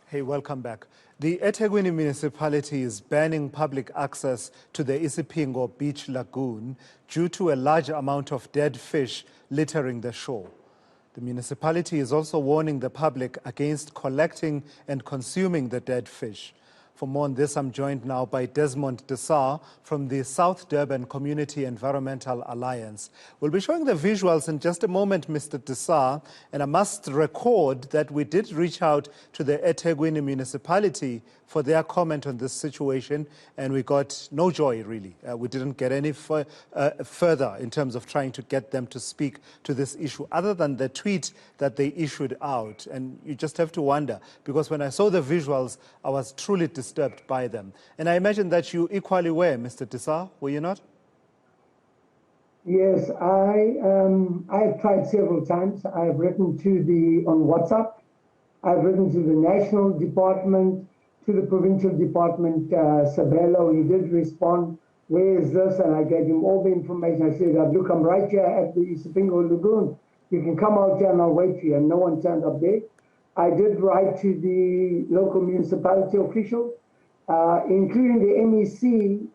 Hey, welcome back. The eThekwini Municipality is banning public access to the Isipingo beach lagoon due to a large amount of dead fish littering the shore. The municipality is also warning the public against collecting and consuming the dead fish. For more on this, I'm joined now by Desmond D'Sa from the South Durban Community Environmental Alliance. We'll be showing the visuals in just a moment, Mr. D'Sa, and I must record that we did reach out to the eThekwini Municipality for their comment on this situation, and we got no joy, really. We didn't get any further in terms of trying to get them to speak to this issue, other than the tweet that they issued out. And you just have to wonder, because when I saw the visuals, I was truly disturbed by them. And I imagine that you equally were, Mr. D'Sa, were you not? Yes, I've tried several times. I've written on WhatsApp. I've written to the National Department, to the Provincial Department, Sabelo. He did respond, where is this? And I gave him all the information. I said, look, I'm right here at the Isipingo lagoon. You can come out here and I'll wait for you. And no one turned up there. I did write to the local municipality official, including the MEC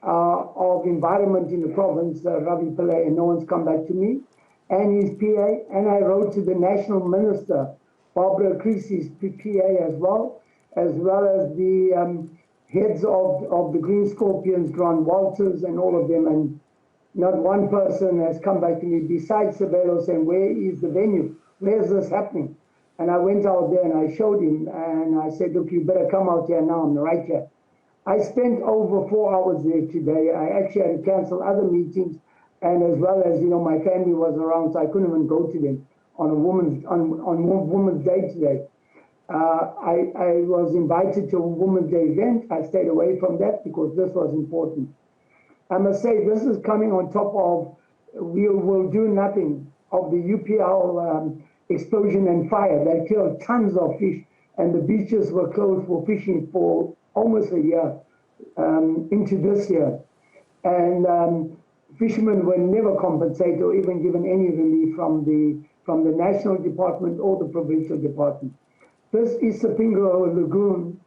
of environment in the province, Ravi Pillay, and no one's come back to me, and his PA. And I wrote to the national minister, Barbara Creasy's PA as well as the heads of the Green Scorpions, Grant Walters, and all of them. And not one person has come back to me besides Sabelo saying, where is the venue? Where is this happening? And I went out there and I showed him and I said, look, you better come out here now. I'm right here. I spent over 4 hours there today. I actually had to cancel other meetings, and as well as, my family was around, so I couldn't even go to them on Women's Day today. I was invited to a Women's Day event. I stayed away from that because this was important. I must say, this is coming on top of, we will do nothing, of the UPL explosion and fire that killed tons of fish, and the beaches were closed for fishing for almost a year into this year. And fishermen were never compensated or even given any relief from the national department or the provincial department. This Isipingo lagoon,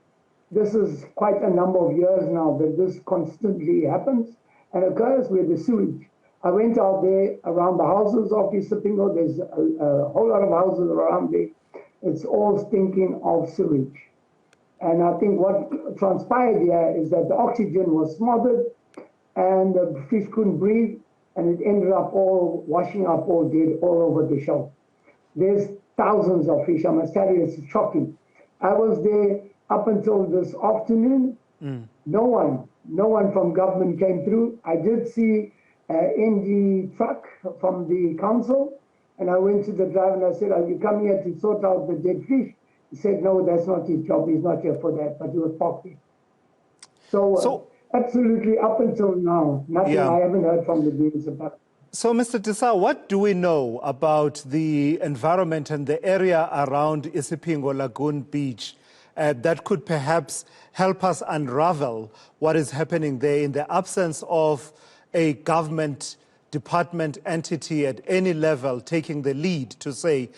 this is quite a number of years now that this constantly happens and occurs with the sewage. I went out there around the houses of Isipingo. There's a whole lot of houses around there. It's all stinking of sewage. And I think what transpired here is that the oxygen was smothered and the fish couldn't breathe, and it ended up all washing up all dead all over the shore. There's thousands of fish. I must tell you, it's shocking. I was there up until this afternoon. No one from government came through. I did see in the truck from the council, and I went to the driver and I said, are you coming here to sort out the dead fish? He said, no, that's not his job. He's not here for that, but he was parked here. So absolutely up until now, nothing. I haven't heard from the municipality. So, Mr. D'Sa, what do we know about the environment and the area around Isipingo Lagoon Beach that could perhaps help us unravel what is happening there in the absence of a government department entity at any level taking the lead to say,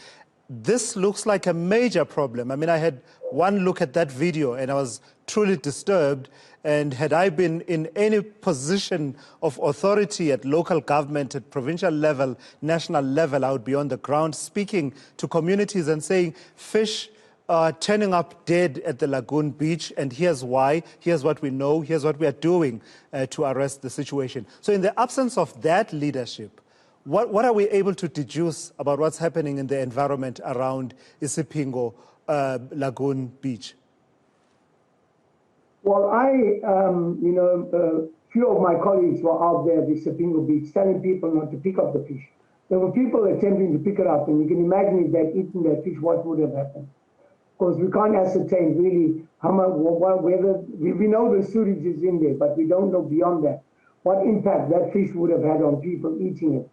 this looks like a major problem? I mean, I had one look at that video and I was truly disturbed. And had I been in any position of authority at local government, at provincial level, national level, I would be on the ground speaking to communities and saying, fish are turning up dead at the lagoon beach, and here's why, here's what we know, here's what we are doing to arrest the situation. So in the absence of that leadership, what are we able to deduce about what's happening in the environment around Isipingo Lagoon Beach? Well, few of my colleagues were out there at the Isipingo Beach telling people not to pick up the fish. There were people attempting to pick it up, and you can imagine if they'd eaten that fish, what would have happened. Because we can't ascertain really how much, whether, we know the sewage is in there, but we don't know beyond that what impact that fish would have had on people eating it.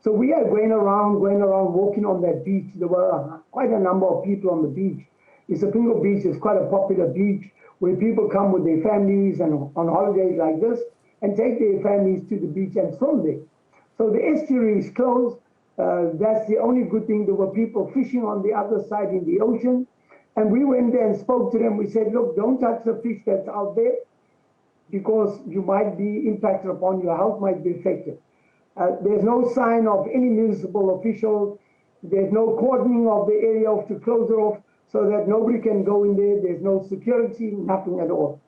So we are going around, walking on that beach. There were quite a number of people on the beach. Isipingo Beach is quite a popular beach where people come with their families and on holidays like this and take their families to the beach and swim there. So the estuary is closed. That's the only good thing. There were people fishing on the other side in the ocean. And we went there and spoke to them. We said, look, don't touch the fish that's out there because you might be impacted upon, your health might be affected. There's no sign of any municipal official. There's no cordoning of the area off to close it off so that nobody can go in there. There's no security, nothing at all.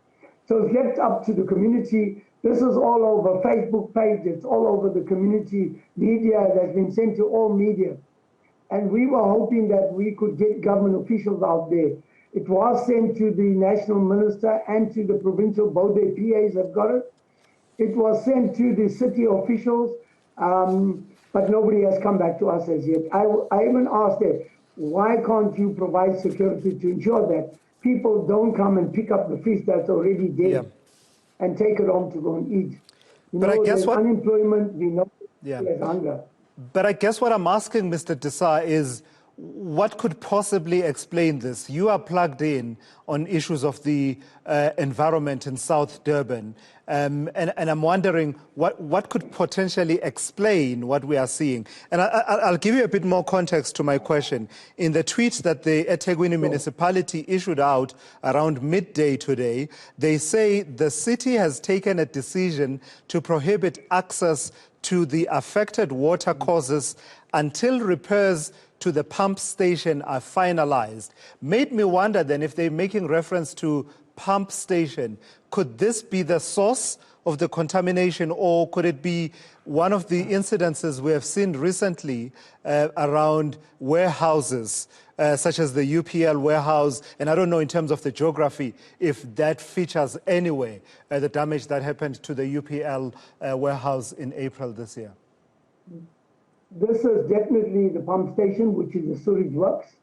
So it's left up to the community. This is all over Facebook page. It's all over the community media. It has been sent to all media. And we were hoping that we could get government officials out there. It was sent to the national minister and to the provincial, both their PAs have got it. It was sent to the city officials, but nobody has come back to us as yet. I even asked them, why can't you provide security to ensure that people don't come and pick up the fish that's already dead and take it home to go and eat? You but know, I guess there's unemployment, we know there's hunger. But I guess what I'm asking, Mr. D'Sa, is what could possibly explain this? You are plugged in on issues of the environment in South Durban, and I'm wondering what could potentially explain what we are seeing. And I'll give you a bit more context to my question. In the tweet that the eThekwini Municipality issued out around midday today, they say the city has taken a decision to prohibit access to the affected water courses until repairs to the pump station are finalized. Made me wonder then, if they're making reference to pump station, could this be the source of the contamination, or could it be one of the incidences we have seen recently around warehouses, such as the UPL warehouse? And I don't know in terms of the geography if that features anywhere, the damage that happened to the UPL warehouse in April this year. This is definitely the pump station, which is the sewage works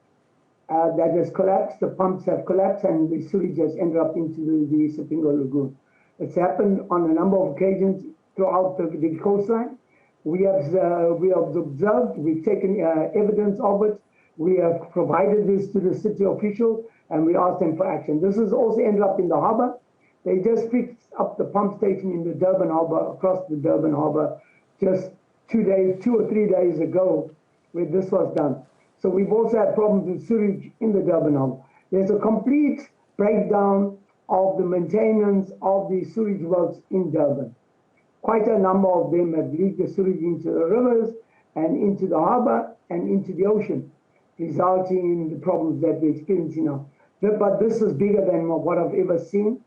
that has collapsed. The pumps have collapsed and the sewage has ended up into the Isipingo lagoon. It's happened on a number of occasions throughout the coastline. We have observed, we've taken evidence of it. We have provided this to the city officials and we asked them for action. This has also ended up in the harbour. They just fixed up the pump station in the Durban harbour, across the Durban harbour, just 2 or 3 days ago, where this was done. So we've also had problems with sewage in the Durban harbour. There's a complete breakdown of the maintenance of the sewage works in Durban. Quite a number of them have leaked the sewage into the rivers and into the harbour and into the ocean, resulting in the problems that we're experiencing now. But this is bigger than what I've ever seen,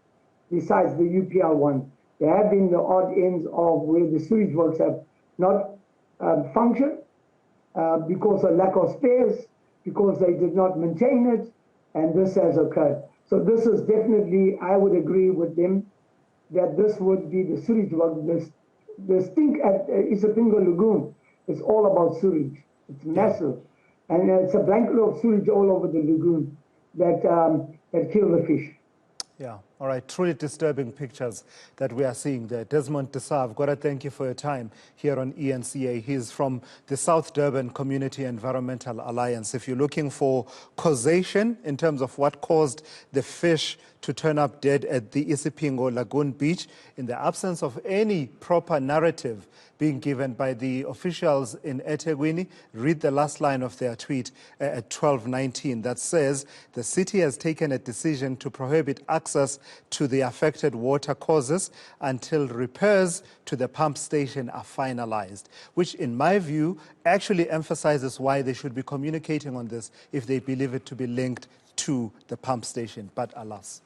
besides the UPL one. There have been the odd ends of where the sewage works have not functioned because of lack of spares, because they did not maintain it, and this has occurred. So this is definitely, I would agree with them, that this would be the sewage work. The stink at Isipingo lagoon is all about sewage. It's massive. And it's a blanket of sewage all over the lagoon that kill the fish. Yeah, all right. Truly disturbing pictures that we are seeing there. Desmond D'Sa, I've got to thank you for your time here on eNCA. He's from the South Durban Community Environmental Alliance. If you're looking for causation in terms of what caused the fish to turn up dead at the Isipingo Lagoon Beach, in the absence of any proper narrative being given by the officials in eThekwini, read the last line of their tweet at 12:19 that says, the city has taken a decision to prohibit access to the affected water courses until repairs to the pump station are finalized, which in my view actually emphasizes why they should be communicating on this if they believe it to be linked to the pump station. But alas.